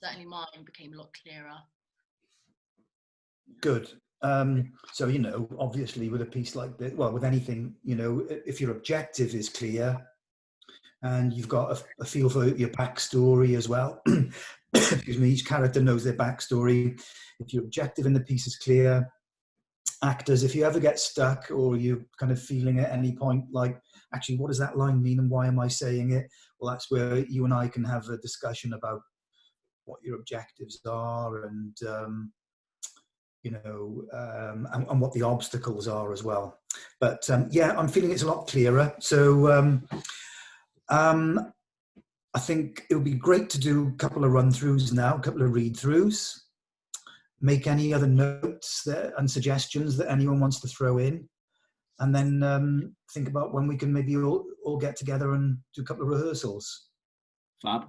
certainly mine became a lot clearer. Good. So, you know, obviously with a piece like this, well, with anything, you know, if your objective is clear and you've got a feel for your backstory as well, excuse me, each character knows their backstory. If your objective in the piece is clear, actors, if you ever get stuck or you're kind of feeling at any point like, actually, what does that line mean and why am I saying it? Well, that's where you and I can have a discussion about what your objectives are and, you know, and what the obstacles are as well. But yeah, I'm feeling it's a lot clearer. So I think it would be great to do a couple of run-throughs now, a couple of read-throughs. Make any other notes and suggestions that anyone wants to throw in. And then think about when we can maybe all get together and do a couple of rehearsals. Fab.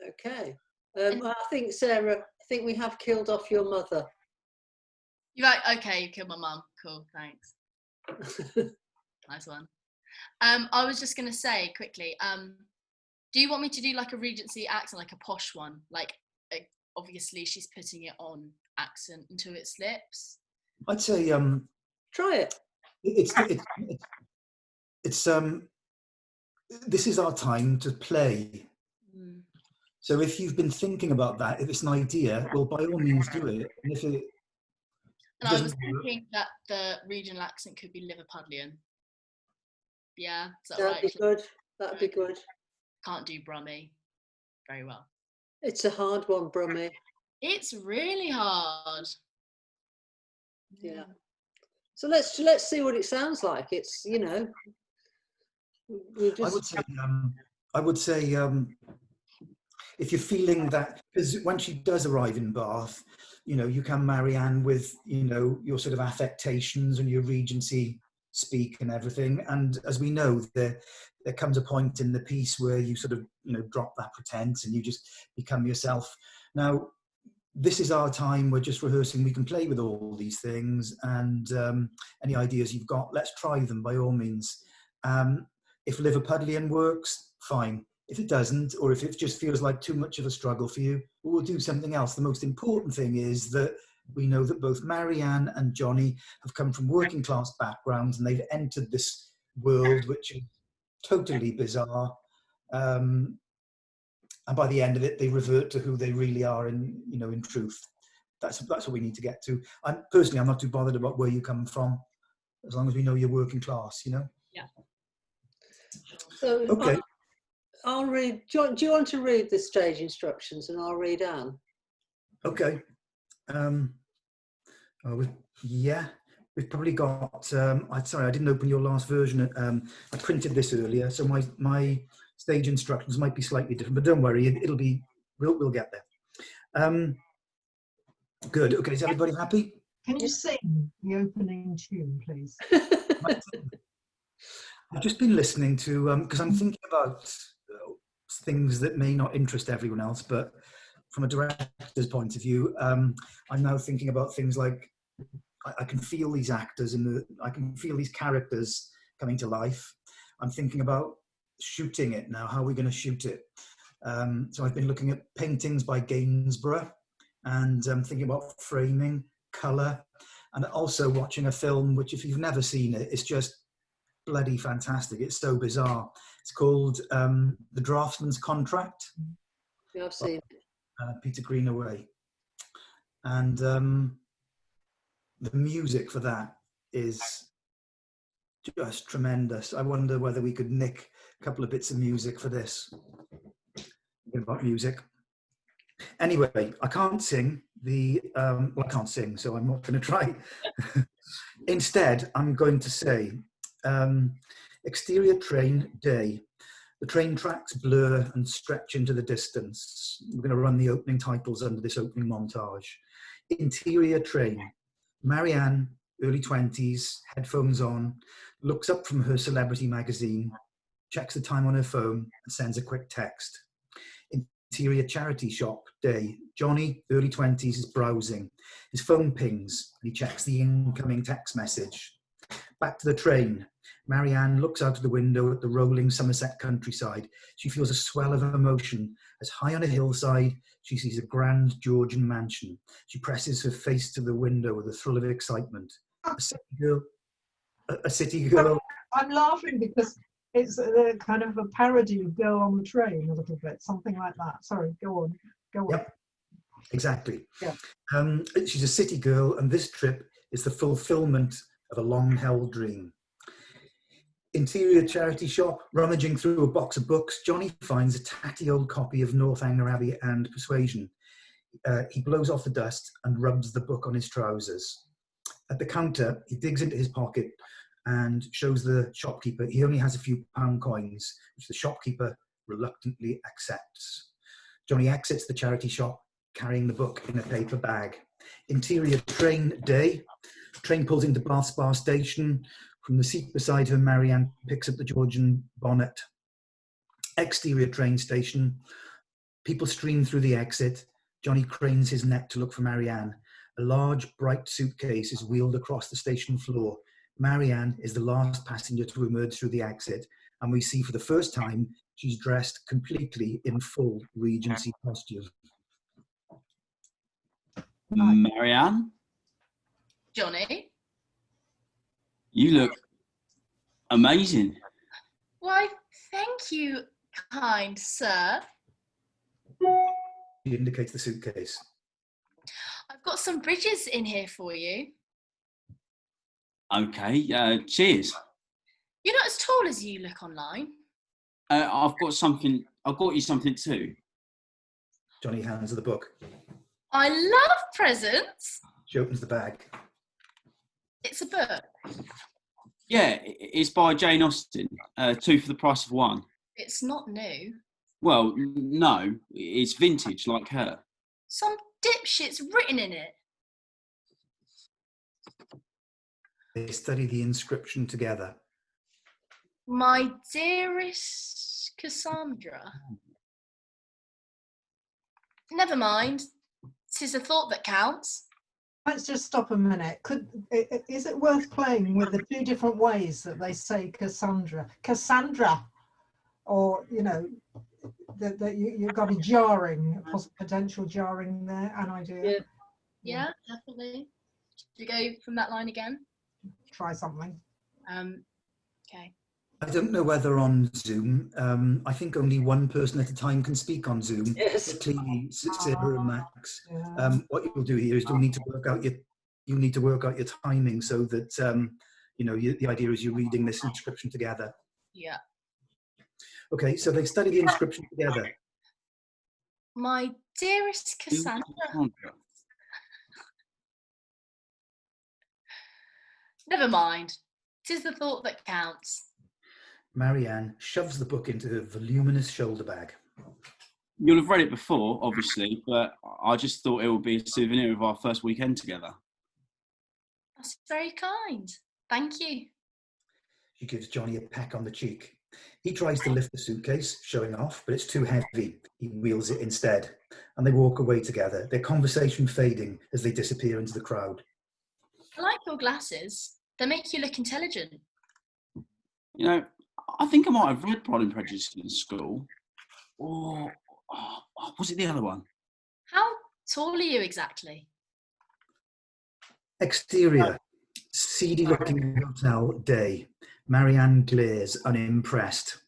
Okay. I think, Sarah, I think we have killed off your mother. You're right, okay, you killed my mum. Cool, thanks. Nice one. I was just going to say quickly, do you want me to do like a Regency accent, like a posh one? Like, obviously she's putting it on accent until it slips. I'd say try it. It's this is our time to play. So if you've been thinking about that, if it's an idea, well, by all means do it. And if it and I was thinking that the regional accent could be Liverpudlian. Yeah, is that That'd right? be good. That'd be good. Can't do Brummie very well. It's a hard one, Brummie. It's really hard. Yeah. So let's see what it sounds like. It's, you know, we just. I would say if you're feeling that, because when she does arrive in Bath, you know, you can Marianne with, you know, your sort of affectations and your Regency speak and everything. And as we know, there comes a point in the piece where you sort of, you know, drop that pretense and you just become yourself. Now, this is our time. We're just rehearsing. We can play with all these things, and any ideas you've got, let's try them by all means. If Liverpudlian works, fine. If it doesn't, or if it just feels like too much of a struggle for you, we'll do something else. The most important thing is that we know that both Marianne and Johnny have come from working class backgrounds and they've entered this world which is totally bizarre. And by the end of it, they revert to who they really are in, you know, in truth. That's what we need to get to. Personally, I'm not too bothered about where you come from, as long as we know you're working class, you know? Yeah. So okay. I'll read. Do you want to read the stage instructions and I'll read Anne? Okay. Yeah, we've probably got. Sorry, I didn't open your last version. I printed this earlier, so my stage instructions might be slightly different, but don't worry, it'll be. We'll get there. Good. Okay, is everybody happy? Can you sing the opening tune, please? I've just been listening to because I'm thinking about things that may not interest everyone else, but from a director's point of view, I'm now thinking about things like I can feel these actors I can feel these characters coming to life. I'm thinking about shooting it now. How are we going to shoot it? So I've been looking at paintings by Gainsborough, and thinking about framing, colour, and also watching a film which, if you've never seen it, it's just bloody fantastic. It's so bizarre. It's called The Draftsman's Contract. Yeah, I've seen it. Peter Greenaway. And the music for that is just tremendous. I wonder whether we could nick a couple of bits of music for this. About music. Anyway, I can't sing well, I can't sing, so I'm not going to try. Instead, I'm going to say exterior train day. The train tracks blur and stretch into the distance. We're going to run the opening titles under this opening montage. Interior train. Marianne, early 20s, headphones on, looks up from her celebrity magazine, checks the time on her phone and sends a quick text. Interior charity shop day. Johnny, early 20s, is browsing. His phone pings and he checks the incoming text message. Back to the train. Marianne looks out of the window at the rolling Somerset countryside. She feels a swell of emotion as high on a hillside She sees a grand Georgian mansion. She presses her face to the window with a thrill of excitement. A city girl. A city girl. I'm laughing because it's a kind of a parody of Girl on the Train, a little bit, something like that. Sorry, go on. Yep, exactly. Yeah. She's a city girl, and this trip is the fulfillment of a long-held dream. Interior charity shop, rummaging through a box of books, Johnny finds a tatty old copy of Northanger Abbey and Persuasion. He blows off the dust and rubs the book on his trousers. At the counter, he digs into his pocket and shows the shopkeeper he only has a few pound coins, which the shopkeeper reluctantly accepts. Johnny exits the charity shop, carrying the book in a paper bag. Interior train day. Train pulls into Bath Spa station. From the seat beside her, Marianne picks up the Georgian bonnet. Exterior train station. People stream through the exit. Johnny cranes his neck to look for Marianne. A large, bright suitcase is wheeled across the station floor. Marianne is the last passenger to emerge through the exit, and we see for the first time she's dressed completely in full Regency costume. Marianne, Johnny? you look amazing. Why, thank you, kind sir. He indicates the suitcase. I've got some bridges in here for you. Okay, cheers. You're not as tall as you look online. I've got you something too. Johnny hands her the book. I love presents. She opens the bag. It's a book. Yeah, it's by Jane Austen. 2 for the price of 1. It's not new. Well, no, it's vintage like her. Some dipshit's written in it. They study the inscription together. My dearest Cassandra. Never mind. 'Tis a thought that counts. Let's just stop a minute. Is it worth playing with the 2 different ways that they say Cassandra? Cassandra, or you've got a jarring, potential jarring there. An idea. Yeah, definitely. Should we go from that line again? Try something. Okay. I don't know whether on Zoom, I think only one person at a time can speak on Zoom. Yes. Clearly, Sarah and Max. Yeah. What you'll do here is you'll need to work out your timing so that the idea is you're reading this inscription together. Yeah. Okay, so they study the inscription together. My dearest Cassandra. Never mind. 'Tis the thought that counts. Marianne shoves the book into her voluminous shoulder bag. You'll have read it before, obviously, but I just thought it would be a souvenir of our first weekend together. That's very kind. Thank you. She gives Johnny a peck on the cheek. He tries to lift the suitcase, showing off, but it's too heavy. He wheels it instead, and they walk away together, their conversation fading as they disappear into the crowd. I like your glasses. They make you look intelligent. I think I might have read Pride and Prejudice in school. Or was it the other one? How tall are you exactly? Exterior, seedy-looking hotel day. Marianne glares, unimpressed.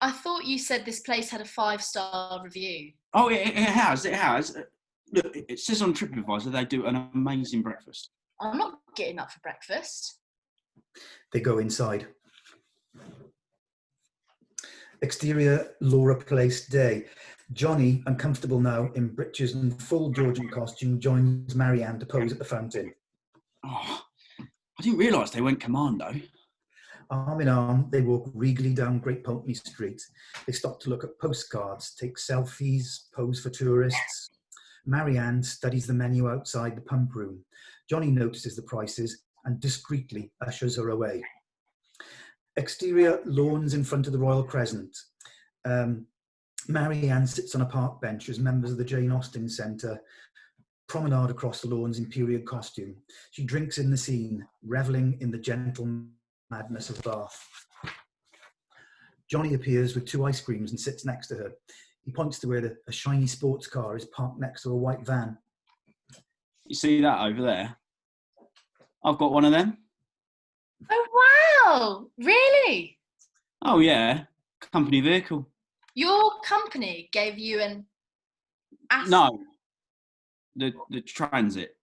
I thought you said this place had a 5-star review. Oh, it has. Look, it says on TripAdvisor they do an amazing breakfast. I'm not getting up for breakfast. They go inside. Exterior, Laura Place day. Johnny, uncomfortable now in breeches and full Georgian costume, joins Marianne to pose at the fountain. Oh, I didn't realise they went commando. Arm in arm, they walk regally down Great Pulteney Street. They stop to look at postcards, take selfies, pose for tourists. Marianne studies the menu outside the pump room. Johnny notices the prices and discreetly ushers her away. Exterior, lawns in front of the Royal Crescent. Marianne sits on a park bench as members of the Jane Austen Centre promenade across the lawns in period costume. She drinks in the scene, revelling in the gentle madness of Bath. Johnny appears with 2 ice creams and sits next to her. He points to where a shiny sports car is parked next to a white van. You see that over there? I've got one of them. Oh, wow. Really? Oh, yeah. Company vehicle. Your company gave you an No. The Transit.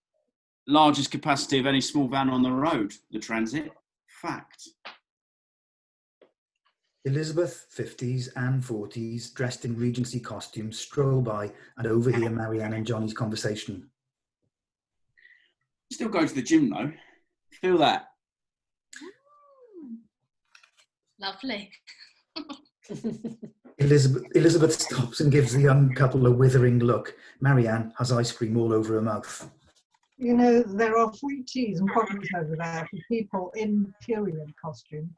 Largest capacity of any small van on the road. The Transit. Fact. Elizabeth, 50s and 40s, dressed in Regency costumes, stroll by and overhear Marianne and Johnny's conversation. Still go to the gym though. Feel that. Lovely. Elizabeth stops and gives the young couple a withering look. Marianne has ice cream all over her mouth. You know, there are free teas and coffees over there for people in period costume.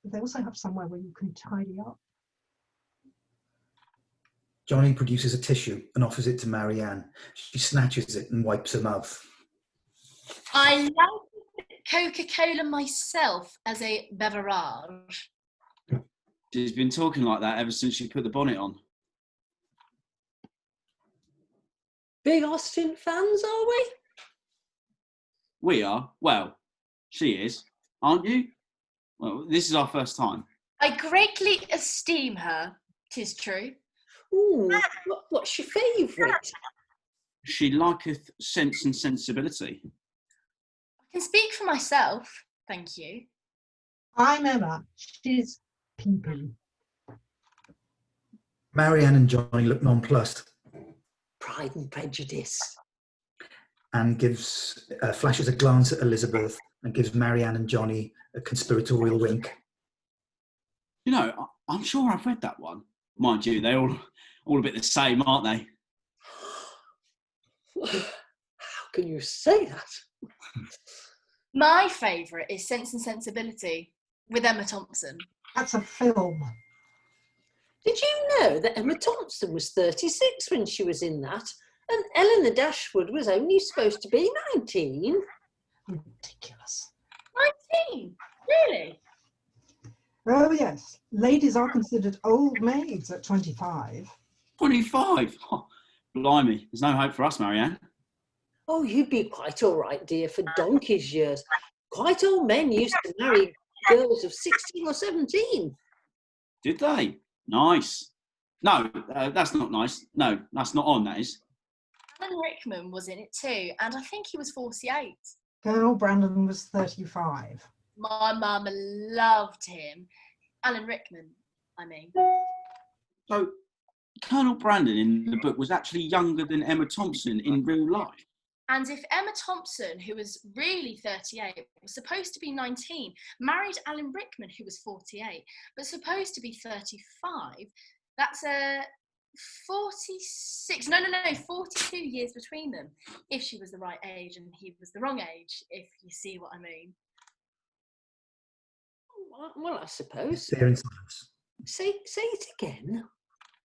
But they also have somewhere where you can tidy up. Johnny produces a tissue and offers it to Marianne. She snatches it and wipes her mouth. I like Coca-Cola myself as a beverage. She's been talking like that ever since she put the bonnet on. Big Austin fans, are we? We are. Well, she is. Aren't you? Well, this is our first time. I greatly esteem her, 'tis true. Ooh, what's your favourite? She liketh sense and sensibility. I can speak for myself, thank you. I'm Emma. She's Pee-Pee. Marianne and Johnny look nonplussed Pride and Prejudice. and flashes a glance at Elizabeth and gives Marianne and Johnny a conspiratorial wink. You know, I'm sure I've read that one. Mind you, they're all a bit the same, aren't they? How can you say that? My favourite is Sense and Sensibility with Emma Thompson. That's a film. Did you know that Emma Thompson was 36 when she was in that? And Eleanor Dashwood was only supposed to be 19? Ridiculous. 19? Really? Oh, yes. Ladies are considered old maids at 25. 25? Oh, blimey, there's no hope for us, Marianne. Oh, you'd be quite all right, dear, for donkey's years. Quite old men used to marry girls of 16 or 17. Did they? Nice. No, that's not nice. No, that's not on, that is. Alan Rickman was in it too, and I think he was 48. Colonel Brandon was 35. My mum loved him. Alan Rickman, I mean. So, Colonel Brandon in the book was actually younger than Emma Thompson in real life. And if Emma Thompson, who was really 38, was supposed to be 19, married Alan Rickman, who was 48, but supposed to be 35, that's a 42 years between them, if she was the right age and he was the wrong age, if you see what I mean. Well, I suppose. They're in silence. Say it again.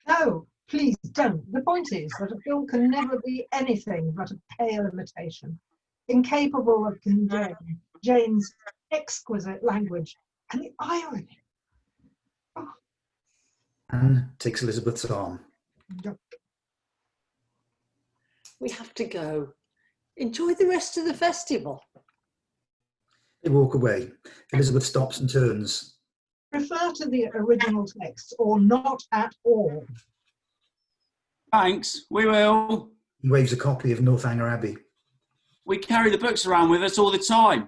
No, please don't. The point is that a film can never be anything but a pale imitation, incapable of conveying Jane's exquisite language and the irony. Oh. Anne takes Elizabeth's arm. Yuck. We have to go. Enjoy the rest of the festival. They walk away. Elizabeth stops and turns. Refer to the original text or not at all. Thanks, we will. He waves a copy of Northanger Abbey. We carry the books around with us all the time.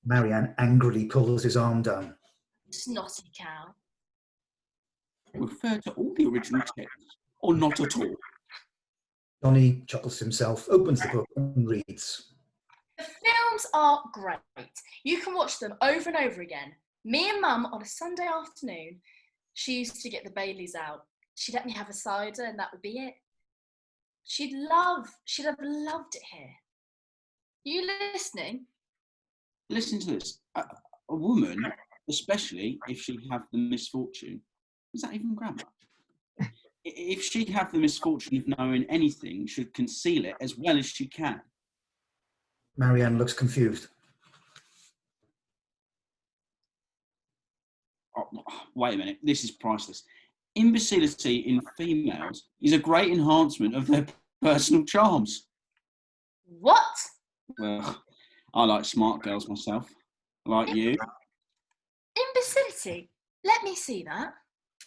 Marianne angrily pulls his arm down. Snotty cow. Refer to all the original texts, or not at all. Johnny chuckles to himself, opens the book and reads. The films are great. You can watch them over and over again. Me and Mum on a Sunday afternoon, she used to get the Baileys out. She'd let me have a cider and that would be it. She'd have loved it here. You listening? Listen to this. A woman, especially if she have the misfortune, is that even grammar? If she have the misfortune of knowing anything, should conceal it as well as she can. Marianne looks confused. Oh, wait a minute, this is priceless. imbecility in females is a great enhancement of their personal charms. What? Well, I like smart girls myself, like you. Imbecility? Let me see that.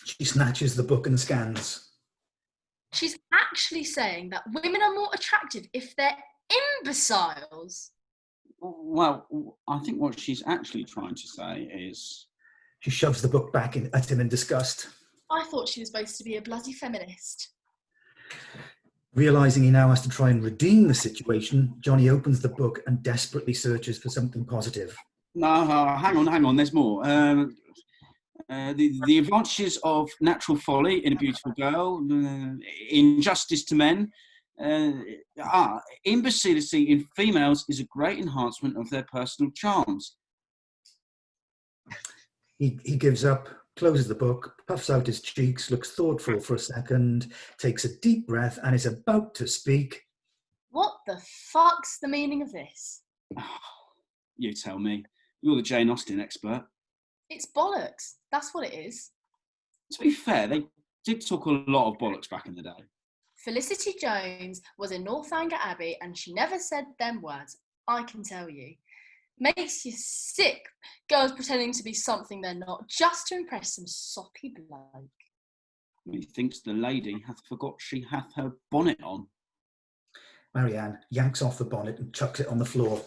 She snatches the book and scans. She's actually saying that women are more attractive if they're imbeciles. Well, I think what she's actually trying to say is... She shoves the book back at him in disgust. I thought she was supposed to be a bloody feminist. Realising he now has to try and redeem the situation, Johnny opens the book and desperately searches for something positive. No, hang on, there's more. The advantages of natural folly in a beautiful girl, injustice to men, imbecility in females is a great enhancement of their personal charms. He gives up, closes the book, puffs out his cheeks, looks thoughtful for a second, takes a deep breath and is about to speak. What the fuck's the meaning of this? You tell me. You're the Jane Austen expert. It's bollocks. That's what it is. To be fair, they did talk a lot of bollocks back in the day. Felicity Jones was in Northanger Abbey and she never said them words, I can tell you. Makes you sick, girls pretending to be something they're not, just to impress some soppy bloke. Methinks the lady hath forgot she hath her bonnet on. Marianne yanks off the bonnet and chucks it on the floor.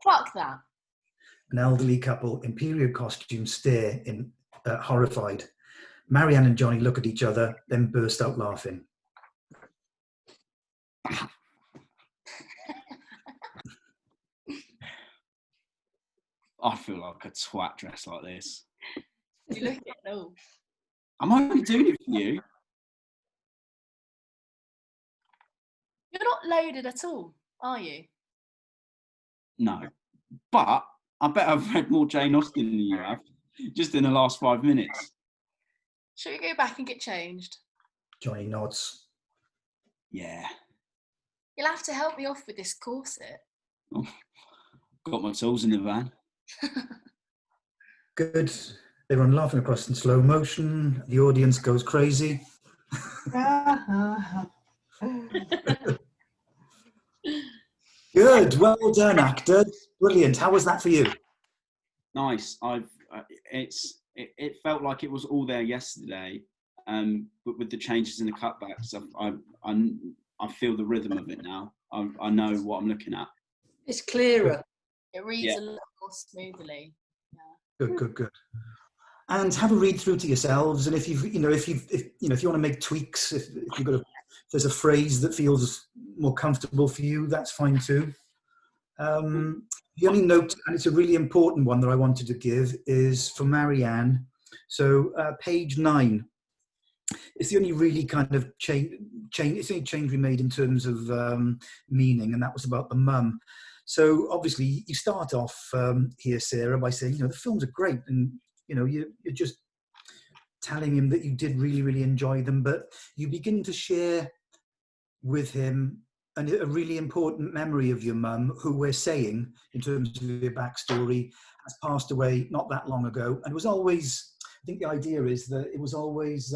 Fuck that. An elderly couple in period costumes stare horrified. Marianne and Johnny look at each other, then burst out laughing. I feel like a twat dressed like this. You look at it all. I'm only doing it for you. You're not loaded at all, are you? No. But I bet I've read more Jane Austen than you have, just in the last 5 minutes. Should we go back and get changed? Johnny nods. Yeah. You'll have to help me off with this corset. Oh, got my tools in the van. Good. They run laughing across in slow motion. The audience goes crazy. Good. Well done, actors. Brilliant. How was that for you? Nice. It felt like it was all there yesterday, but with the changes in the cutbacks, I feel the rhythm of it now. I know what I'm looking at. It's clearer. It reads a little more smoothly. Yeah. Good. And have a read through to yourselves. And if you want to make tweaks, if there's a phrase that feels more comfortable for you, that's fine too. The only note, and it's a really important one that I wanted to give, is for Marianne. So page 9. It's the only really kind of change. It's the only change we made in terms of meaning, and that was about the mum. So obviously you start off here, Sarah, by saying, the films are great, and you're just telling him that you did really, really enjoy them, but you begin to share with him a really important memory of your mum, who we're saying, in terms of your backstory, has passed away not that long ago, and was always, I think the idea is that it was always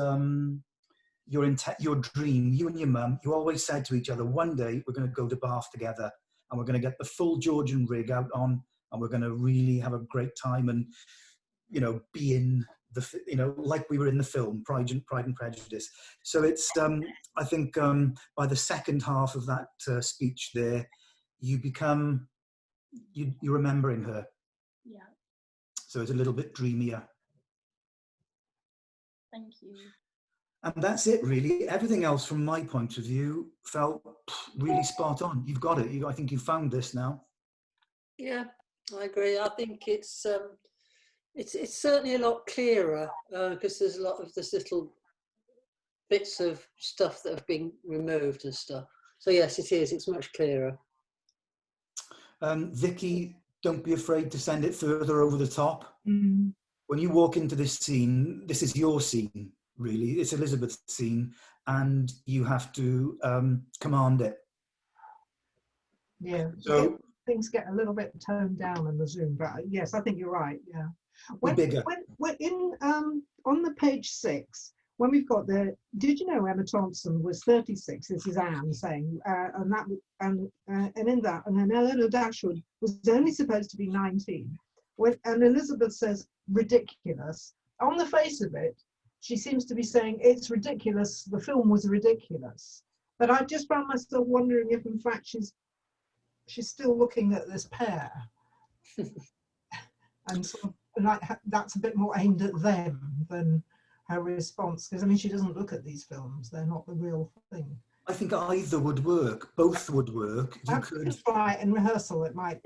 your dream, you and your mum, you always said to each other, one day we're going to go to Bath together, and we're going to get the full Georgian rig out on, and we're going to really have a great time and, be in the, like we were in the film, Pride and Prejudice. So it's, I think by the second half of that speech there, you're remembering her. Yeah. So it's a little bit dreamier. Thank you. And that's it, really. Everything else, from my point of view, felt really spot on. You've got it. I think you've found this now. Yeah, I agree. I think it's certainly a lot clearer because there's a lot of this little bits of stuff that have been removed and stuff. So yes, it is. It's much clearer. Vicky, don't be afraid to send it further over the top. Mm. When you walk into this scene, this is your scene. Really, it's Elizabeth's scene, and you have to command it. Yeah. So things get a little bit toned down in the Zoom, but yes, I think you're right. Yeah. When bigger. when in on the page 6, when we've got the, did you know Emma Thompson was 36? This is Anne saying, and in that, and then Eleanor Dashwood was only supposed to be 19. And Elizabeth says ridiculous. On the face of it, she seems to be saying it's ridiculous. The film was ridiculous. But I just found myself wondering if, in fact, she's still looking at this pair, and sort of like that's a bit more aimed at them than her response. Because I mean, she doesn't look at these films; they're not the real thing. I think either would work. Both would work. You could Just try in rehearsal. It might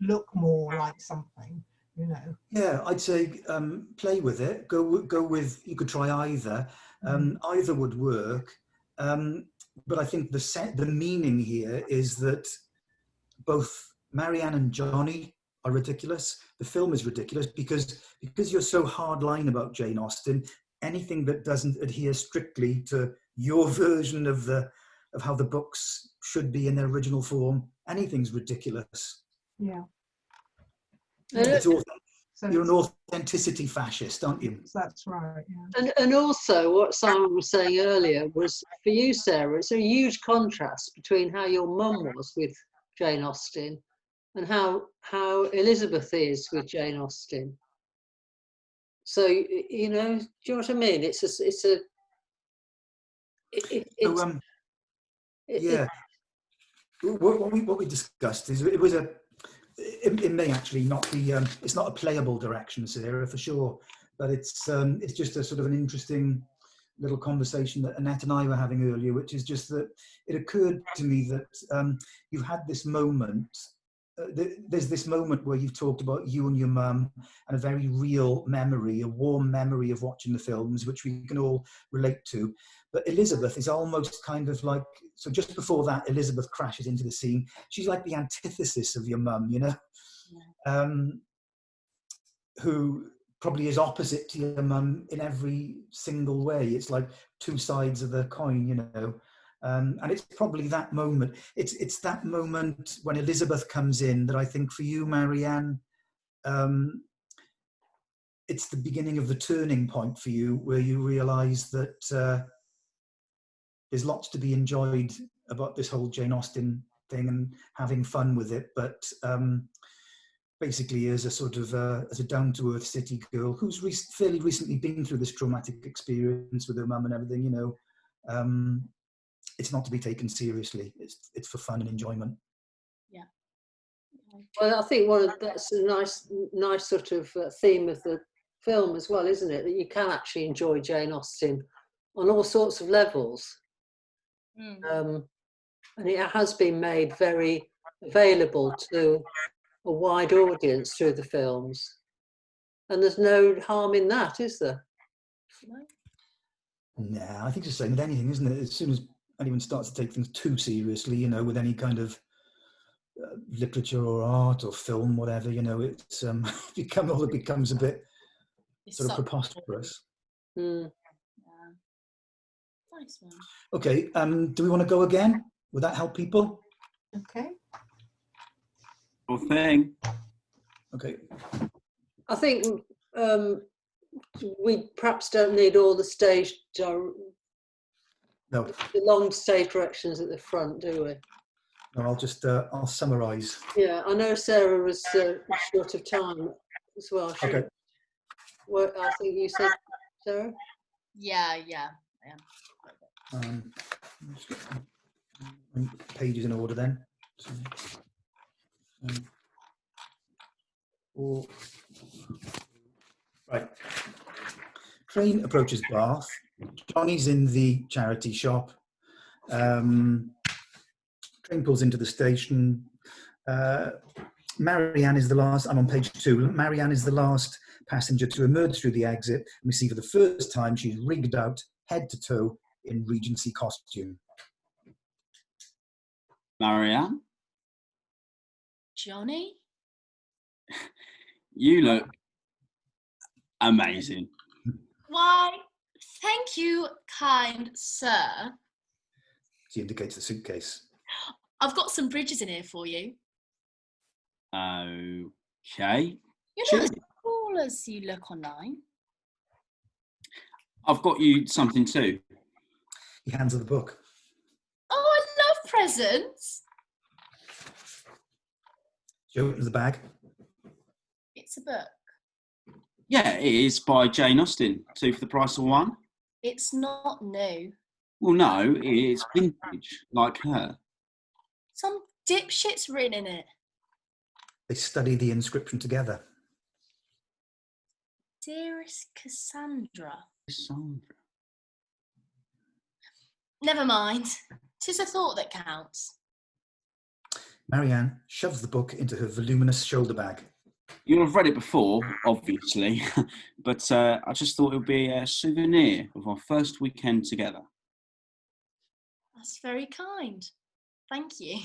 look more like something, you know. Yeah, I'd say play with it. Go with. You could try either. Either would work. But I think the meaning here is that both Marianne and Johnny are ridiculous. The film is ridiculous because you're so hardline about Jane Austen. Anything that doesn't adhere strictly to your version of how the books should be in their original form, anything's ridiculous. Yeah. It's all, you're an authenticity fascist, aren't you? That's right. Yeah. And also what Simon was saying earlier was, for you, Sarah, it's a huge contrast between how your mum was with Jane Austen and how Elizabeth is with Jane Austen. So, you know, do you know what I mean? What we discussed is it may actually not be, it's not a playable direction, Sarah, for sure, but it's just a sort of an interesting little conversation that Annette and I were having earlier, which is just that it occurred to me that you've had this moment, there's this moment where you've talked about you and your mum and a very real memory, a warm memory of watching the films, which we can all relate to. But Elizabeth is almost kind of like, so just before that, Elizabeth crashes into the scene. She's like the antithesis of your mum, you know, who probably is opposite to your mum in every single way. It's like two sides of the coin, you know. And it's probably that moment. It's that moment when Elizabeth comes in that I think for you, Marianne, it's the beginning of the turning point for you, where you realise that there's lots to be enjoyed about this whole Jane Austen thing and having fun with it. But basically, as a sort of as a down-to-earth city girl who's fairly recently been through this traumatic experience with her mum and everything, you know. It's not to be taken seriously. It's for fun and enjoyment. Yeah. Well, I think that's a nice sort of theme of the film as well, isn't it? That you can actually enjoy Jane Austen on all sorts of levels. And it has been made very available to a wide audience through the films. And there's no harm in that, is there? Nah, I think it's the same with anything, isn't it? As soon as anyone starts to take things too seriously, you know, with any kind of literature or art or film, whatever, you know, it's it becomes a bit sort of preposterous. Yeah. Nice one. Okay, do we want to go again? Would that help people? Okay. Sure thing. Okay. I think we perhaps don't need all the stage, No. the long stage directions at the front, do we? No, I'll summarise. Yeah, I know Sarah was short of time as well. Okay. What I think you said, Sarah? Yeah, I am. Just get my pages in order then. Right. Train approaches Bath. Johnny's in the charity shop. Train pulls into the station. Marianne is the last, I'm on page 2. Marianne is the last passenger to emerge through the exit. And we see for the first time she's rigged out head to toe in Regency costume. Marianne? Johnny? You look amazing. Why, thank you, kind sir. She indicates the suitcase. I've got some bridges in here for you. Okay. You're not as cool as you look online. I've got you something too. He hands her the book. Oh, I love presents. She opens the bag. It's a book. Yeah, it is by Jane Austen. 2 for the price of 1. It's not new. Well, no, it's vintage, like her. Some dipshit's written in it. They study the inscription together. Dearest Cassandra. Cassandra. Never mind. 'Tis a thought that counts. Marianne shoves the book into her voluminous shoulder bag. You'll have read it before, obviously, but I just thought it would be a souvenir of our first weekend together. That's very kind. Thank you.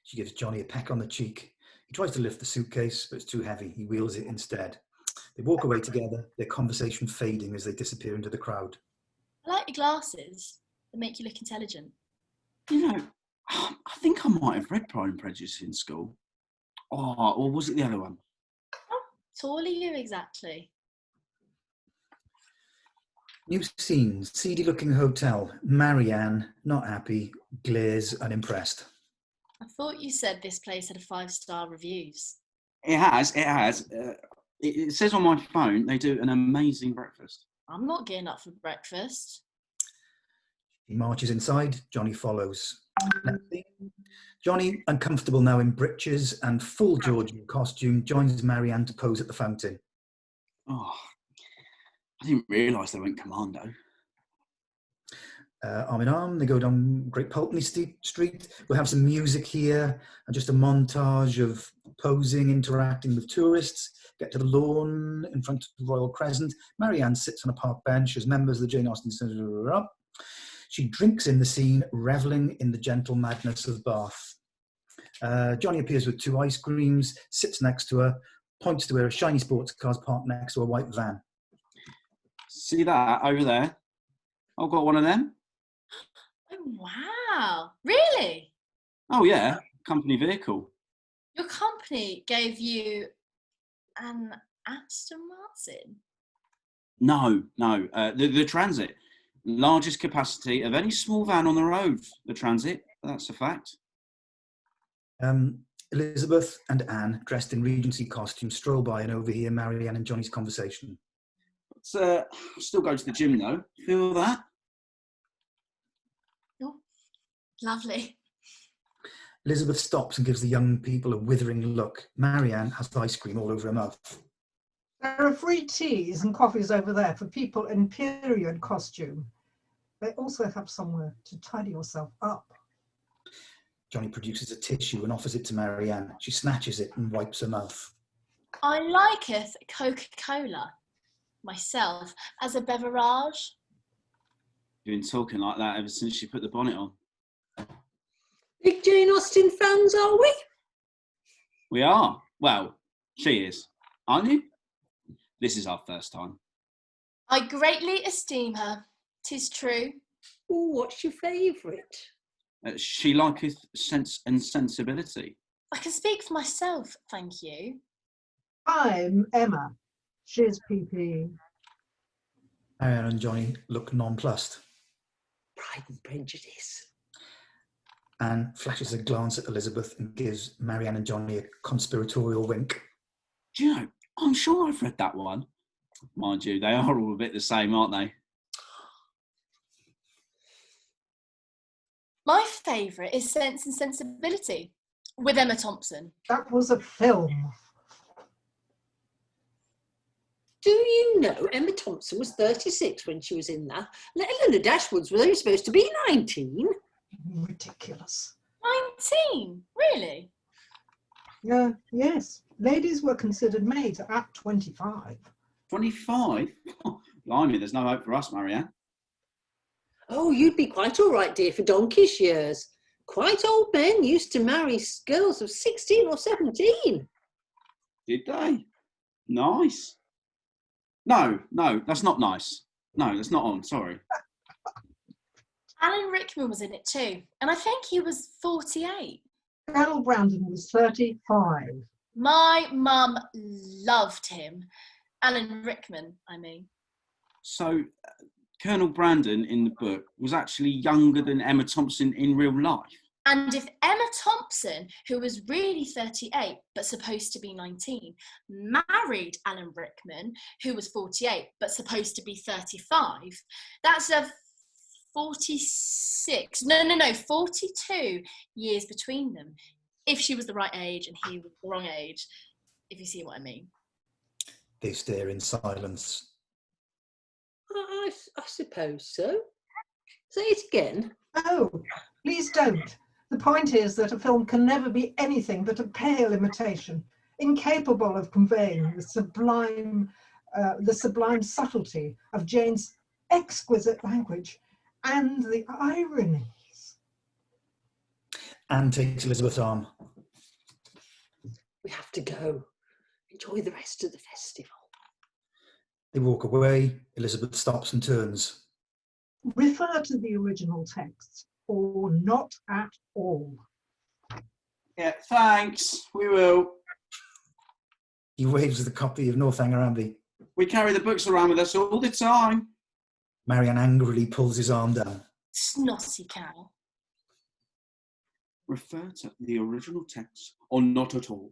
She gives Johnny a peck on the cheek. He tries to lift the suitcase, but it's too heavy. He wheels it instead. They walk away together, their conversation fading as they disappear into the crowd. I like your glasses. They make you look intelligent. You know, I think I might have read Pride and Prejudice in school. Oh, or was it the other one? How tall are you exactly? New scene, seedy-looking hotel. Marianne, not happy, glares unimpressed. I thought you said this place had 5-star reviews. It has. It says on my phone they do an amazing breakfast. I'm not getting up for breakfast. He marches inside, Johnny follows. Next scene, Johnny, uncomfortable now in breeches and full Georgian costume, joins Marianne to pose at the fountain. Oh, I didn't realise they went commando. Arm in arm, they go down Great Pulteney Street. We'll have some music here and just a montage of posing, interacting with tourists. Get to the lawn in front of the Royal Crescent. Marianne sits on a park bench as members of the Jane Austen Centre. She drinks in the scene, revelling in the gentle madness of Bath. Johnny appears with 2 ice creams, sits next to her, points to where a shiny sports car's parked next to a white van. See that over there? I've got one of them. Oh, wow. Really? Oh yeah, company vehicle. Your company gave you an Aston Martin? No, the Transit. Largest capacity of any small van on the road. The Transit, that's a fact. Elizabeth and Anne, dressed in Regency costumes, stroll by and overhear Marianne and Johnny's conversation. But, still go to the gym though. Feel that? Oh, lovely. Elizabeth stops and gives the young people a withering look. Marianne has ice cream all over her mouth. There are free teas and coffees over there for people in period costume. They also have somewhere to tidy yourself up. Johnny produces a tissue and offers it to Marianne. She snatches it and wipes her mouth. I liketh Coca-Cola myself as a beverage. You've been talking like that ever since she put the bonnet on. Big Jane Austen fans, are we? We are. Well, she is. Aren't you? This is our first time. I greatly esteem her. 'Tis true. Oh, what's your favourite? She liketh sense and sensibility. I can speak for myself, thank you. I'm Emma. She's PP. Marianne and Johnny look nonplussed. Pride and Prejudice. Anne flashes a glance at Elizabeth and gives Marianne and Johnny a conspiratorial wink. Do you know, I'm sure I've read that one. Mind you, they are all a bit the same, aren't they? My favourite is Sense and Sensibility with Emma Thompson. That was a film. Do you know Emma Thompson was 36 when she was in that? Eleanor Dashwood's were only supposed to be 19. Ridiculous. 19? Really? Yes. Ladies were considered maids at 25. 25? Blimey, there's no hope for us, Marianne. Oh, you'd be quite all right, dear, for donkey's years. Quite old men used to marry girls of 16 or 17. Did they? Nice. No, that's not nice. No, that's not on, sorry. Alan Rickman was in it too, and I think he was 48. Colonel Brandon was 35. My mum loved him. Alan Rickman, I mean. So Colonel Brandon in the book was actually younger than Emma Thompson in real life. And if Emma Thompson, who was really 38 but supposed to be 19, married Alan Rickman, who was 48 but supposed to be 35, that's a 42 years between them. If she was the right age and he was the wrong age, if you see what I mean. They stare in silence. I suppose so. Say it again. Oh, please don't. The point is that a film can never be anything but a pale imitation, incapable of conveying the sublime subtlety of Jane's exquisite language and the ironies. Anne takes Elizabeth's arm. We have to go. Enjoy the rest of the festival. They walk away. Elizabeth stops and turns. Refer to the original text or not at all. Yeah, thanks. We will. He waves the copy of Northanger Abbey. We carry the books around with us all the time. Marianne angrily pulls his arm down. Snotty cow. Refer to the original text or not at all.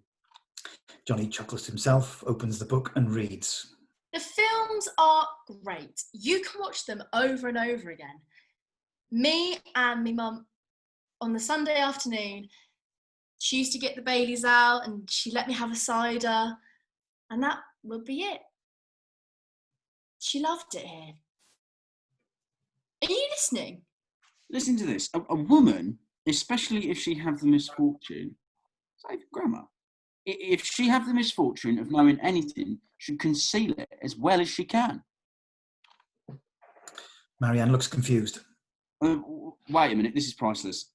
Johnny chuckles to himself, opens the book and reads. The films are great. You can watch them over and over again. Me and my mum, on the Sunday afternoon, she used to get the Baileys out and she let me have a cider, and that would be it. She loved it here. Are you listening? Listen to this. A woman, especially if she have the misfortune, save grammar, if she have the misfortune of knowing anything, should conceal it as well as she can. Marianne looks confused. Wait a minute, this is priceless.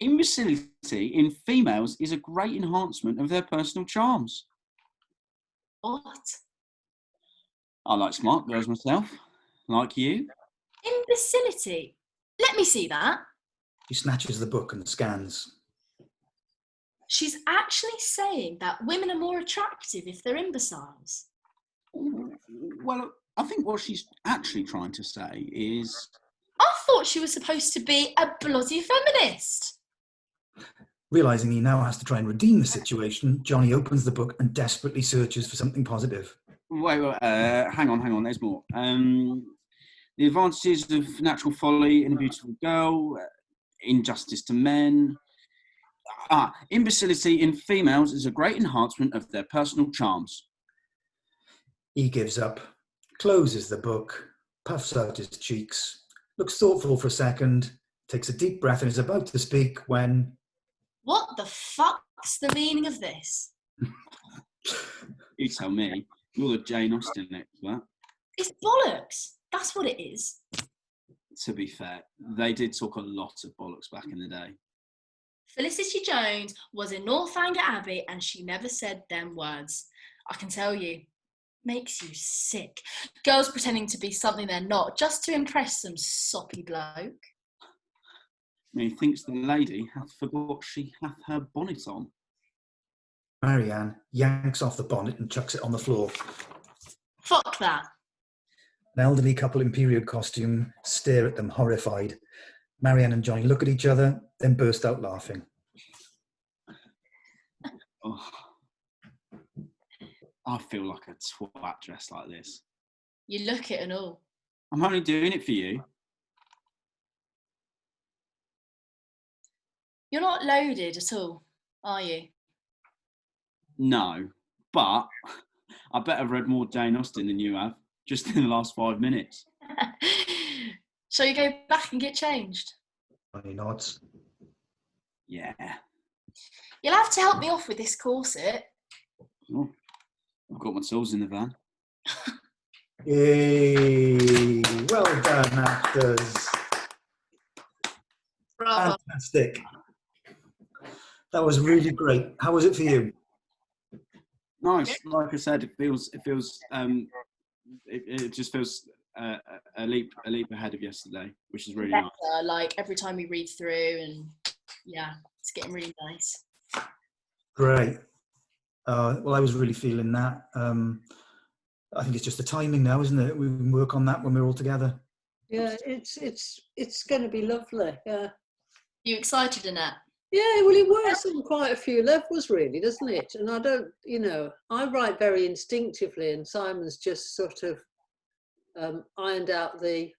Imbecility in females is a great enhancement of their personal charms. What? I like smart girls myself, like you. Imbecility? Let me see that. He snatches the book and scans. She's actually saying that women are more attractive if they're imbeciles. Well, I think what she's actually trying to say is... I thought she was supposed to be a bloody feminist. Realising he now has to try and redeem the situation, Johnny opens the book and desperately searches for something positive. Wait, hang on, there's more. The advantages of natural folly in a beautiful girl, injustice to men. Imbecility in females is a great enhancement of their personal charms. He gives up, closes the book, puffs out his cheeks, looks thoughtful for a second, takes a deep breath and is about to speak when... What the fuck's the meaning of this? You tell me. You're the Jane Austen expert. It's bollocks. That's what it is. To be fair, they did talk a lot of bollocks back in the day. Felicity Jones was in Northanger Abbey and she never said them words. I can tell you. Makes you sick. Girls pretending to be something they're not just to impress some soppy bloke. Methinks the lady hath forgot she hath her bonnet on. Marianne yanks off the bonnet and chucks it on the floor. Fuck that. An elderly couple in period costume stare at them horrified. Marianne and Johnny look at each other, then burst out laughing. Oh, I feel like a twat dressed like this. You look it and all. I'm only doing it for you. You're not loaded at all, are you? No, but I bet I've read more Jane Austen than you have, just in the last 5 minutes. Shall you go back and get changed? Johnny nods. Yeah. You'll have to help me off with this corset. Oh, I've got my tools in the van. Yay! Well done, actors. Bravo. Fantastic. That was really great. How was it for you? Nice. Like I said, it just feels a leap ahead of yesterday, which is really nice. Like every time we read through, and yeah, it's getting really nice. Great. Well, I was really feeling that. I think it's just the timing now, isn't it? We can work on that when we're all together. Yeah, it's going to be lovely. Yeah. You excited, Annette? Yeah, well, it works on quite a few levels, really, doesn't it? And I don't, I write very instinctively, and Simon's just sort of ironed out the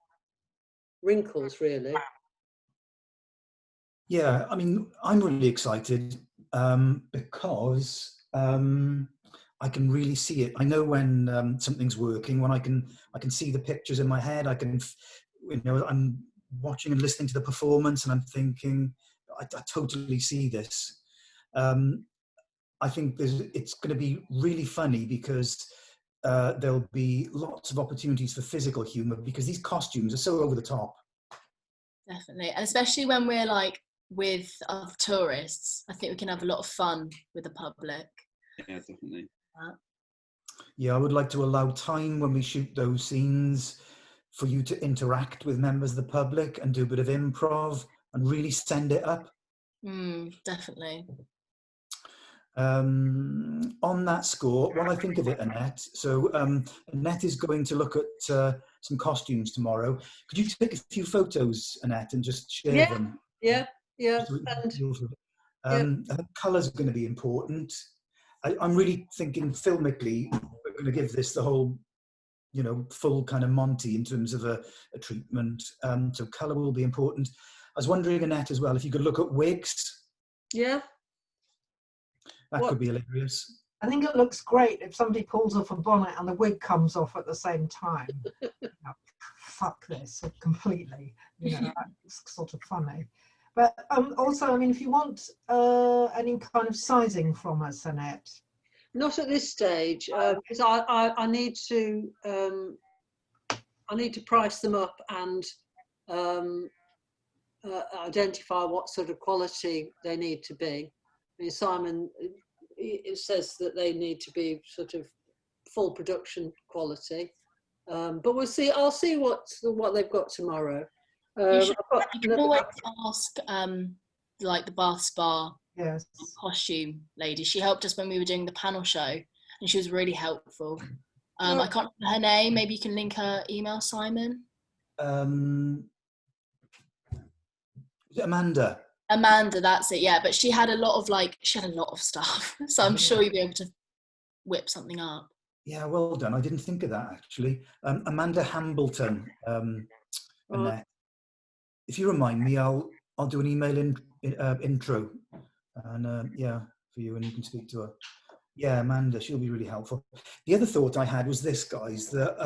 wrinkles, really. Yeah, I mean, I'm really excited because I can really see it. I know when something's working, when I can see the pictures in my head. I can, I'm watching and listening to the performance, and I'm thinking, I totally see this. I think it's going to be really funny because there'll be lots of opportunities for physical humour because these costumes are so over the top. Definitely, and especially when we're like with other tourists, I think we can have a lot of fun with the public. Yeah, definitely. Yeah, I would like to allow time when we shoot those scenes for you to interact with members of the public and do a bit of improv and really send it up. Definitely. On that score, while I think of it, Annette, so Annette is going to look at some costumes tomorrow. Could you take a few photos, Annette, and just share them? Yeah. And colours are going to be important. I'm really thinking filmically, we're going to give this the whole, full kind of Monty in terms of a treatment. So colour will be important. I was wondering, Annette, as well, if you could look at wigs. Yeah. That could be hilarious. I think it looks great if somebody pulls off a bonnet and the wig comes off at the same time. Fuck this completely. That's sort of funny. But also, I mean, if you want any kind of sizing from us, Annette. Not at this stage, because I need to price them up and identify what sort of quality they need to be. I mean, Simon it says that they need to be sort of full production quality, but we'll see. I'll see what they've got tomorrow. You can always ask like the Bath Spa costume lady. She helped us when we were doing the panel show, and she was really helpful. I can't remember her name. Maybe you can link her email, Simon. Is it Amanda? Amanda, that's it. Yeah, but she had a lot of stuff, so I'm sure you'll be able to whip something up. Yeah, well done. I didn't think of that actually. Amanda Hambleton, Annette. If you remind me, I'll do an email intro, and for you, and you can speak to her. Yeah, Amanda, she'll be really helpful. The other thought I had was this, guys, that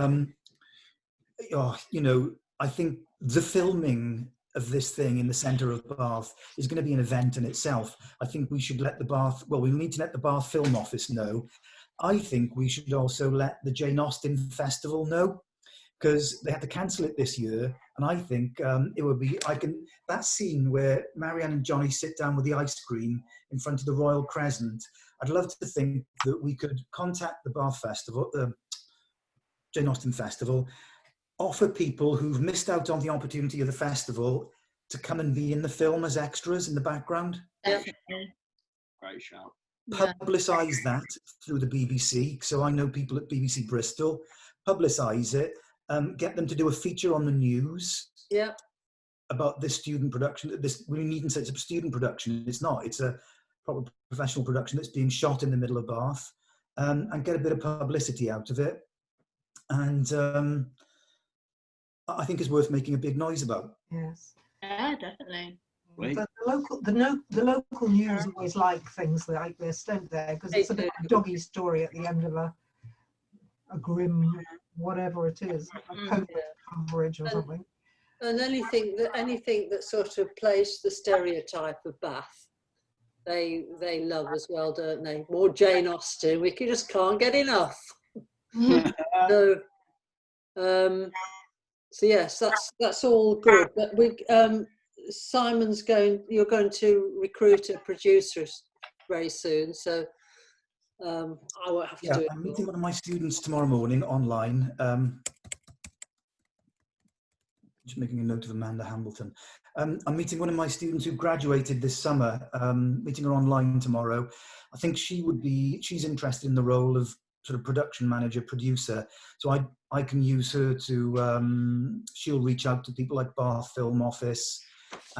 I think the filming of this thing in the centre of Bath is going to be an event in itself. I think we should let we need to let the Bath Film Office know. I think we should also let the Jane Austen Festival know, because they had to cancel it this year. And I think it would be, that scene where Marianne and Johnny sit down with the ice cream in front of the Royal Crescent, I'd love to think that we could contact the Bath Festival, the Jane Austen Festival, offer people who've missed out on the opportunity of the festival to come and be in the film as extras in the background. Definitely. Great shout. Publicise that through the BBC. So I know people at BBC Bristol. Publicise it. Get them to do a feature on the news. Yeah. About this student production. We needn't say it's a student production. It's not. It's a proper professional production that's being shot in the middle of Bath, and get a bit of publicity out of it. And I think it's worth making a big noise about. Yes. Yeah, definitely. The local news always like things like this, don't they? Because it's a bit of a doggy story at the end of a grim whatever it is, COVID coverage or something. And anything that sort of plays the stereotype of Bath, they love as well, don't they? More Jane Austen. We just can't get enough. So yes, that's all good. But you're going to recruit a producer very soon, so I won't have to do it. I'm meeting one of my students tomorrow morning online. Just making a note of Amanda Hambleton. I'm meeting one of my students who graduated this summer, meeting her online tomorrow. I think she's interested in the role of sort of production manager, producer. So I can use her to, she'll reach out to people like Bath Film Office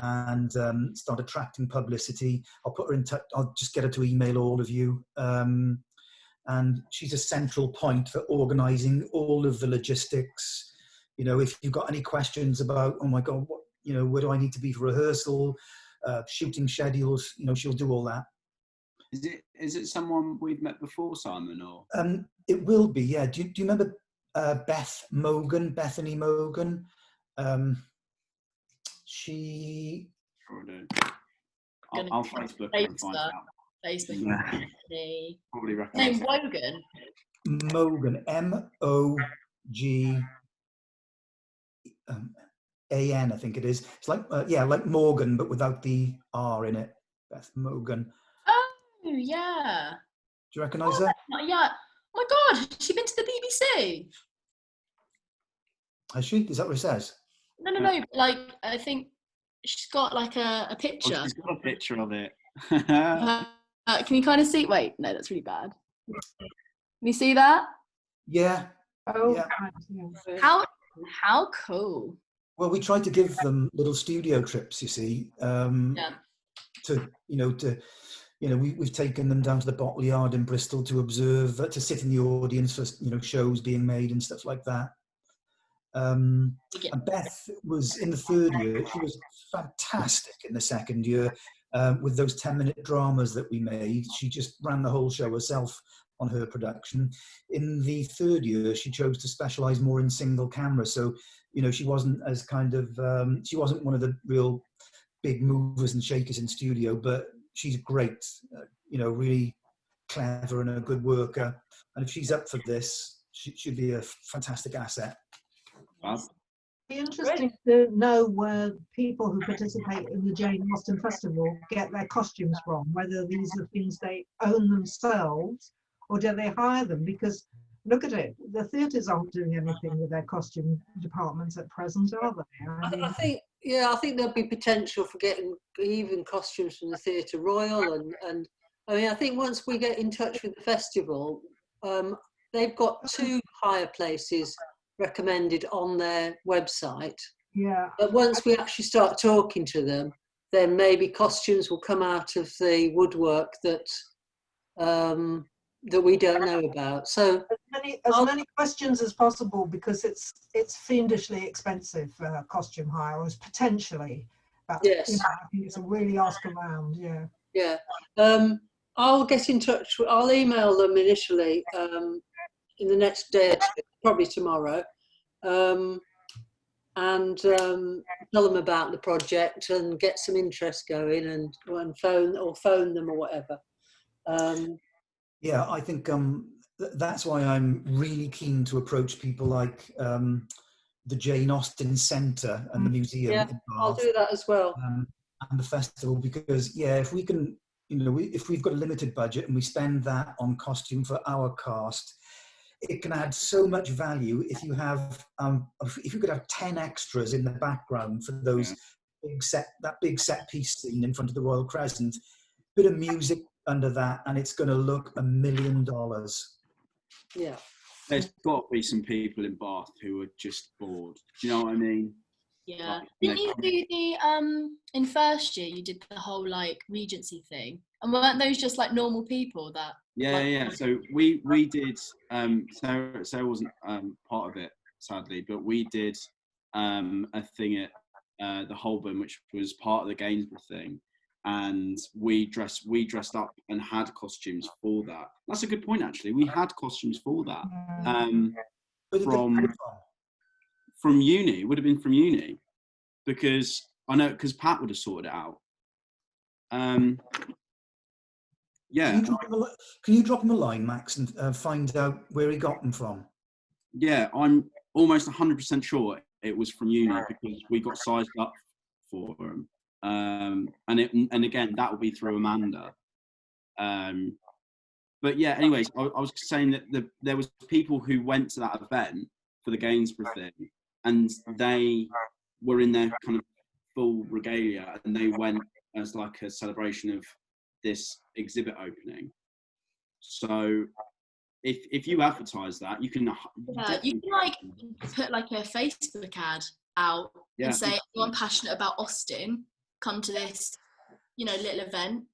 and start attracting publicity. I'll put her in touch, I'll just get her to email all of you. And she's a central point for organising all of the logistics. You know, if you've got any questions about, oh my God, what, you know, where do I need to be for rehearsal, shooting schedules, you know, she'll do all that. Is it someone we've met before, Simon? Or it will be, yeah. Do you remember Bethany Mogan? She. I'll Facebook her and find out. Facebook. Yeah. Probably Name recognise. Wogan. Mogan, M-O-G-A-N, I think it is. It's like yeah, like Morgan, but without the R in it. Beth Mogan. Oh yeah. Do you recognise her? Yeah. Oh my God, has she been to the BBC? Has she? Is that what it says? No. Like, I think she's got like a picture. Oh, she's got a picture of it. Can you kind of see? Wait, no, that's really bad. Can you see that? Yeah. Oh, Yeah. How cool. Well, we tried to give them little studio trips, you see. Yeah. We've taken them down to the Bottle Yard in Bristol to observe, to sit in the audience for, you know, shows being made and stuff like that. And Beth was in the third year. She was fantastic in the second year with those 10-minute dramas that we made. She just ran the whole show herself on her production. In the third year, she chose to specialize more in single camera. So, you know, she wasn't as kind of, she wasn't one of the real big movers and shakers in studio, but she's great, you know, really clever and a good worker. And if she's up for this, she'd be a fantastic asset. It'd be interesting to know where people who participate in the Jane Austen Festival get their costumes from, whether these are things they own themselves or do they hire them, because look at it, the theatres aren't doing anything with their costume departments at present, are they? I think there'll be potential for getting even costumes from the Theatre Royal, and I mean, I think once we get in touch with the festival, they've got 2 hire places recommended on their website. Yeah. But once we actually start talking to them, then maybe costumes will come out of the woodwork that that we don't know about. So as many questions as possible, because it's fiendishly expensive costume hire, or potentially. But, yes, you know, I think it's a really ask around. Yeah. Yeah. I'll get in touch. I'll email them initially in the next day or 2, probably tomorrow, and tell them about the project and get some interest going, and phone them or whatever. Yeah, I think that's why I'm really keen to approach people like the Jane Austen Centre and the museum. Yeah, in Bath, I'll do that as well. And the festival, because yeah, if we can, you know, if we've got a limited budget and we spend that on costume for our cast, it can add so much value if you have, if you could have 10 extras in the background for those big set piece scene in front of the Royal Crescent, bit of music under that, and it's going to look $1 million. Yeah. There's got to be some people in Bath who are just bored. Do you know what I mean? Yeah. Like, Didn't you do the in first year you did the whole like Regency thing? And weren't those just like normal people that Yeah. So we did Sarah wasn't part of it, sadly, but we did a thing at the Holborn, which was part of the Gainsborough thing. And we dressed up and had costumes for that. That's a good point, actually. We had costumes for that. From uni. It would have been from uni, because I know, because Pat would have sorted it out. Yeah. Can you drop him a line, Max, and find out where he got them from? Yeah, I'm almost 100% sure it was from uni, because we got sized up for them. And again, that will be through Amanda. But yeah, anyways, I was saying that there was people who went to that event for the Gainsborough thing, and they were in their kind of full regalia, and they went as like a celebration of this exhibit opening. So if you advertise that, you can. Yeah, you can like put like a Facebook ad out and say, anyone passionate about Austin, come to this, little event.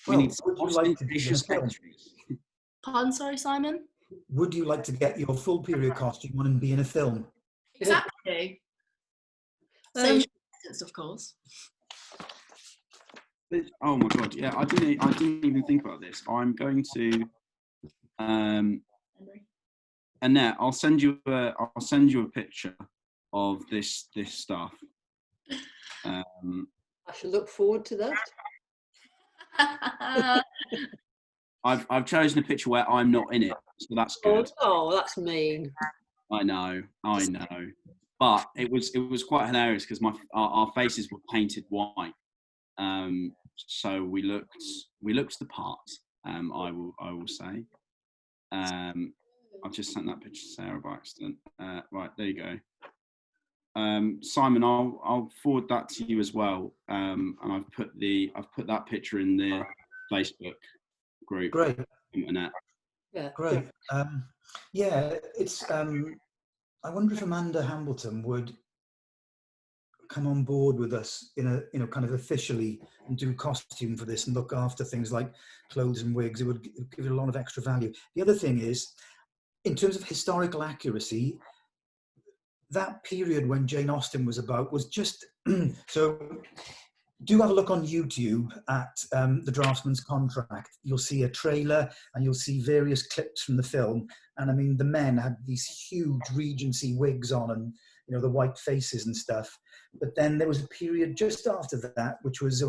We need would you like to be in a film? Pardon, sorry, Simon? Would you like to get your full period costume on and be in a film? Exactly. Social distance, of course. Oh my god, yeah, I didn't even think about this. I'm going to Annette, I'll send you a picture of this stuff. I shall look forward to that. I've chosen a picture where I'm not in it, so that's good. Oh, that's mean. I know, but it was quite hilarious because our faces were painted white, so we looked the part. I will say. I've just sent that picture to Sarah by accident. Right, there you go. Simon, I'll forward that to you as well. And I've put that picture in the Facebook group. Great. Internet. Yeah. Great. Yeah, it's. I wonder if Amanda Hambleton would come on board with us in a kind of officially and do costume for this and look after things like clothes and wigs. It would give it a lot of extra value. The other thing is, in terms of historical accuracy, that period when Jane Austen was about was just so. Do have a look on YouTube at The Draftsman's Contract. You'll see a trailer and you'll see various clips from the film. And I mean, the men had these huge Regency wigs on and, the white faces and stuff. But then there was a period just after that, which was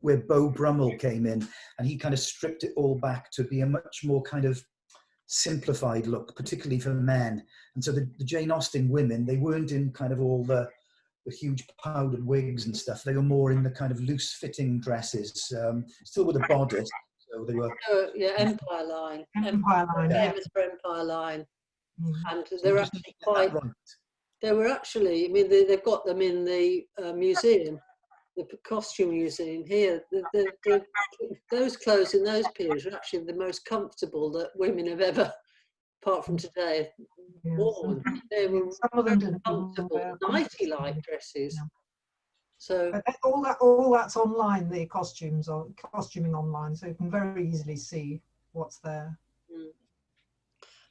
where Beau Brummel came in, and he kind of stripped it all back to be a much more kind of simplified look, particularly for men. And so the Jane Austen women, they weren't in kind of all the huge powdered wigs and stuff. They were more in the kind of loose-fitting dresses, still with a bodice. So they were. Empire line. Empire line. Yeah. Empire line. And So they're actually quite. Right. They were actually. I mean, they've got them in the museum, the costume museum here. Those clothes in those periods were actually the most comfortable that women have ever, apart from today, worn. They were very comfortable, nighty-like dresses. Yeah. So all that's online. The costuming online, so you can very easily see what's there.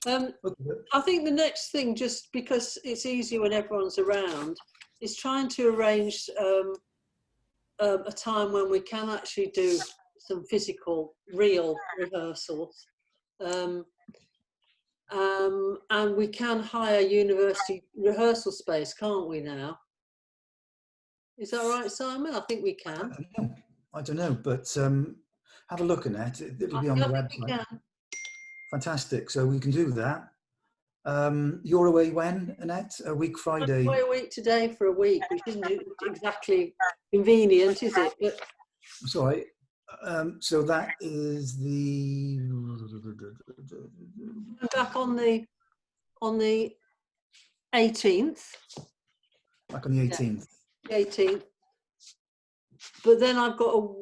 I think the next thing, just because it's easier when everyone's around, is trying to arrange a time when we can actually do some physical, real rehearsals. And we can hire university rehearsal space, can't we now? Is that right, Simon? I think we can. I don't know, but have a look, Annette. It'll be on the website. Fantastic. So we can do that. You're away when, Annette? A week Friday? I'm away a week today for a week, which isn't exactly convenient, is it? But sorry. So that is the. I'm back on the 18th. Back on the 18th. Yeah, 18th. But then I've got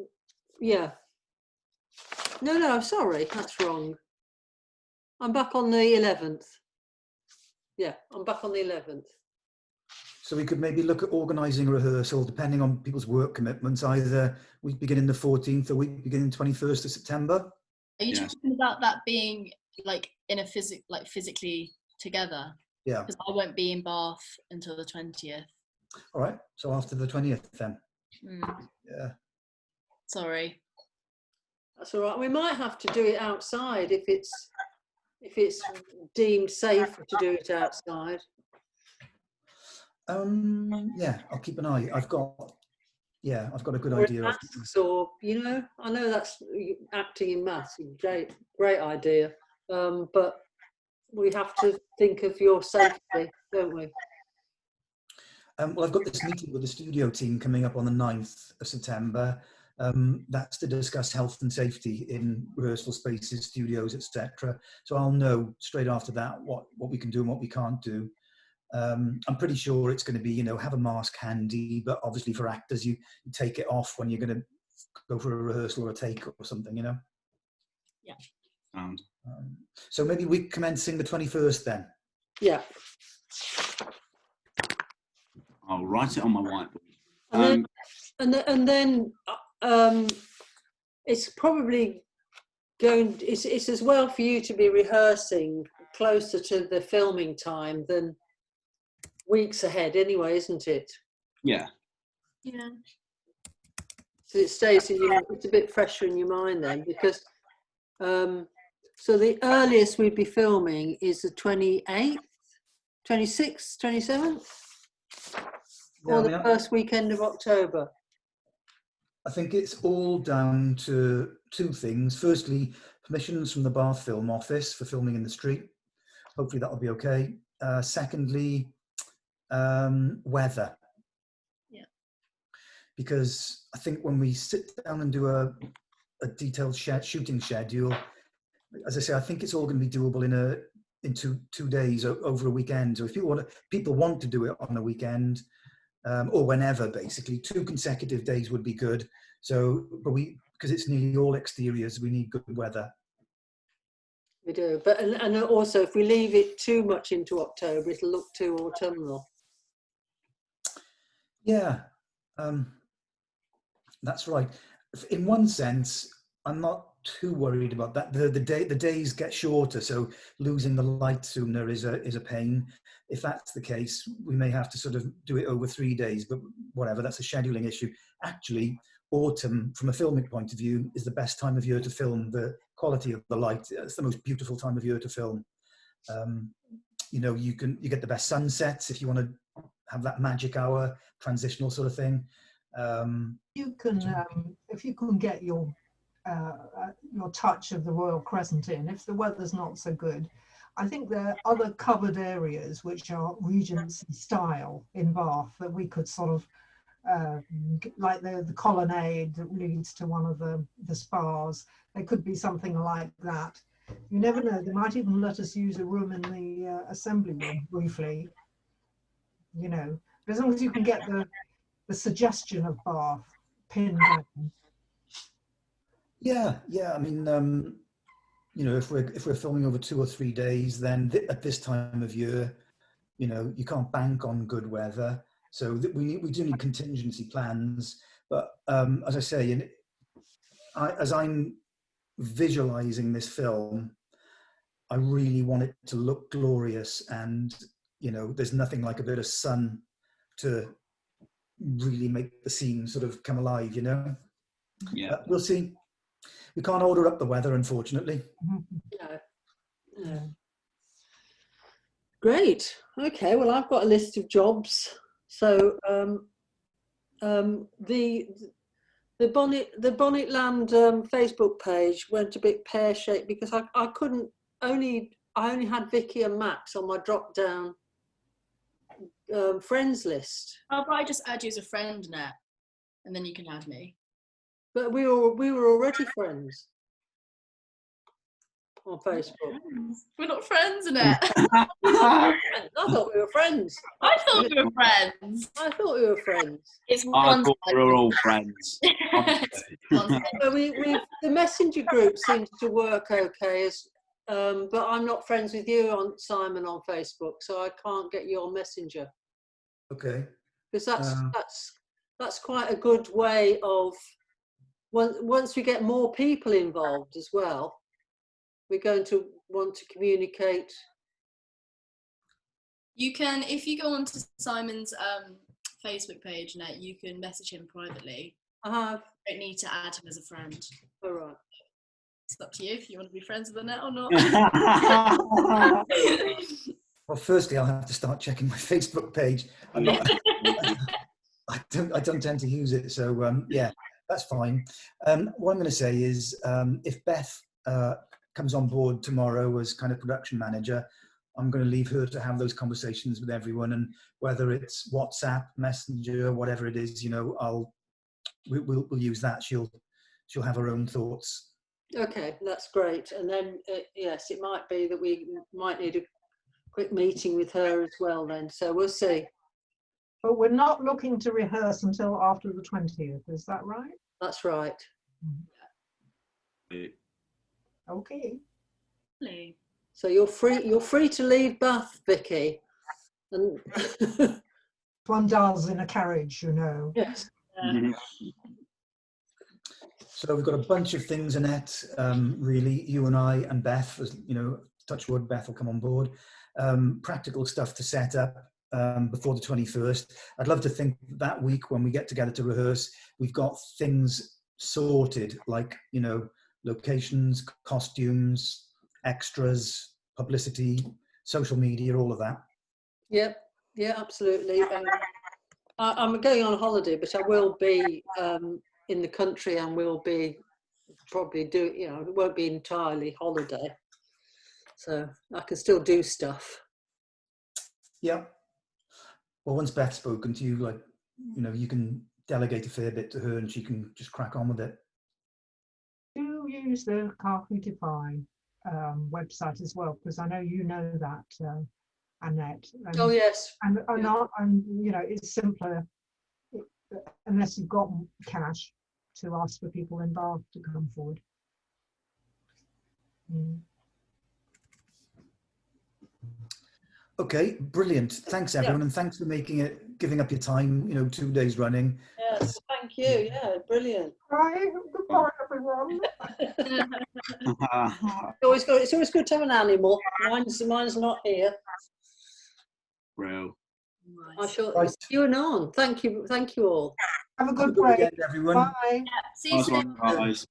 No, sorry, that's wrong. I'm back on the 11th. Yeah, I'm back on the 11th. So we could maybe look at organising a rehearsal depending on people's work commitments, either week beginning the 14th or week beginning 21st of September. Are you talking about that being like in a physically together? Yeah. Because I won't be in Bath until the 20th. All right. So after the 20th then. Yeah. Sorry. That's all right. We might have to do it outside if it's deemed safe to do it outside. Yeah, I'll keep an eye. I've got a good idea. Masks or, I know that's acting in masks, great idea. But we have to think of your safety, don't we? Well, I've got this meeting with the studio team coming up on the 9th of September. That's to discuss health and safety in rehearsal spaces, studios, etc. So I'll know straight after that what we can do and what we can't do. I'm pretty sure it's going to be, have a mask handy, but obviously for actors, you take it off when you're going to go for a rehearsal or a take or something, Yeah. So maybe week commencing the 21st then. Yeah. I'll write it on my whiteboard. And then it's probably it's as well for you to be rehearsing closer to the filming time than weeks ahead anyway, isn't it? Yeah. Yeah. So it stays in your, it's a bit fresher in your mind then, because so the earliest we'd be filming is the 28th, 26th, 27th, or the first weekend of October. I think it's all down to two things. Firstly, permissions from the Bath Film Office for filming in the street. Hopefully that'll be okay. Secondly, weather. Yeah. Because I think when we sit down and do a detailed shooting schedule, as I say, I think it's all going to be doable in two days over a weekend. So if people want to do it on a weekend, or whenever, basically 2 consecutive days would be good. So, but because it's nearly all exteriors, we need good weather. We do, but and also if we leave it too much into October, it'll look too autumnal. Yeah, that's right. In one sense, I'm not too worried about that. The days get shorter, so losing the light sooner is a pain. If that's the case, we may have to sort of do it over 3 days, but whatever, that's a scheduling issue. Actually, autumn, from a filmic point of view, is the best time of year to film. The quality of the light, it's the most beautiful time of year to film. You know, you get the best sunsets if you want to have that magic hour, transitional sort of thing. You can, if you can get your touch of the Royal Crescent in, if the weather's not so good. I think there are other covered areas which are Regency style in Bath that we could sort of, like the colonnade that leads to one of the spas. There could be something like that. You never know, they might even let us use a room in the assembly room briefly, you know, but as long as you can get the suggestion of Bath pinned down. Yeah. I mean, you know, if we're filming over 2 or 3 days, then at this time of year, you know, you can't bank on good weather. So we do need contingency plans. But as I say, as I'm visualizing this film, I really want it to look glorious, and you know, there's nothing like a bit of sun to really make the scene sort of come alive. You know. Yeah. We'll see. We can't order up the weather, unfortunately. No. Great. Okay. Well, I've got a list of jobs. So the BonnetLand Facebook page went a bit pear-shaped because I only had Vicky and Max on my drop-down friends list. How about I just add you as a friend, Nat, and then you can add me. But we were already friends on Facebook. We're not friends, Annette. I thought we were friends. I thought we were friends. I thought we were friends. It's I thought we were all friends. But the messenger group seems to work okay, but I'm not friends with you, Simon, on Facebook, so I can't get you on Messenger. Okay. Because that's quite a good way of, once we get more people involved as well, we're going to want to communicate. You can, if you go onto Simon's Facebook page, Nat, you can message him privately. I have. You don't need to add him as a friend. All right. It's up to you if you want to be friends with Annette or not. Well, firstly, I'll have to start checking my Facebook page. I don't tend to use it, so yeah, that's fine. What I'm going to say is, if Beth comes on board tomorrow as kind of production manager, I'm going to leave her to have those conversations with everyone, and whether it's WhatsApp, Messenger, whatever it is, you know, we'll use that. She'll have her own thoughts. Okay, that's great. And then yes, it might be that we might need a quick meeting with her as well then. So we'll see. But we're not looking to rehearse until after the 20th. Is that right? That's right. Okay. Lovely. So you're free. You're free to leave Bath, Vicky. And One does in a carriage, you know. yes. So we've got a bunch of things, Annette, really, you and I and Beth, as you know, touch wood, Beth will come on board. Practical stuff to set up before the 21st. I'd love to think that week when we get together to rehearse, we've got things sorted, like, you know, locations, costumes, extras, publicity, social media, all of that. Yep. Yeah, absolutely. I'm going on holiday, but I will be in the country and will be probably you know, it won't be entirely holiday. So I can still do stuff. Yeah. Well, once Beth's spoken to you, like, you know, you can delegate a fair bit to her and she can just crack on with it. Do use the Carpetify website as well, because I know you know that, Annette. And, Oh yes. and Yeah. you know, it's simpler unless you've got cash to ask for people in Bath to come forward. Okay, brilliant. Thanks everyone, and thanks for giving up your time, you know, 2 days running. Yes, thank you. Yeah, brilliant. Right, goodbye everyone. It's always good to have an animal. Mine's not here. Real. I shall Right. you and on. Thank you all. Have a good Have a break. weekend, everyone. Bye. Yeah, see you soon. Guys.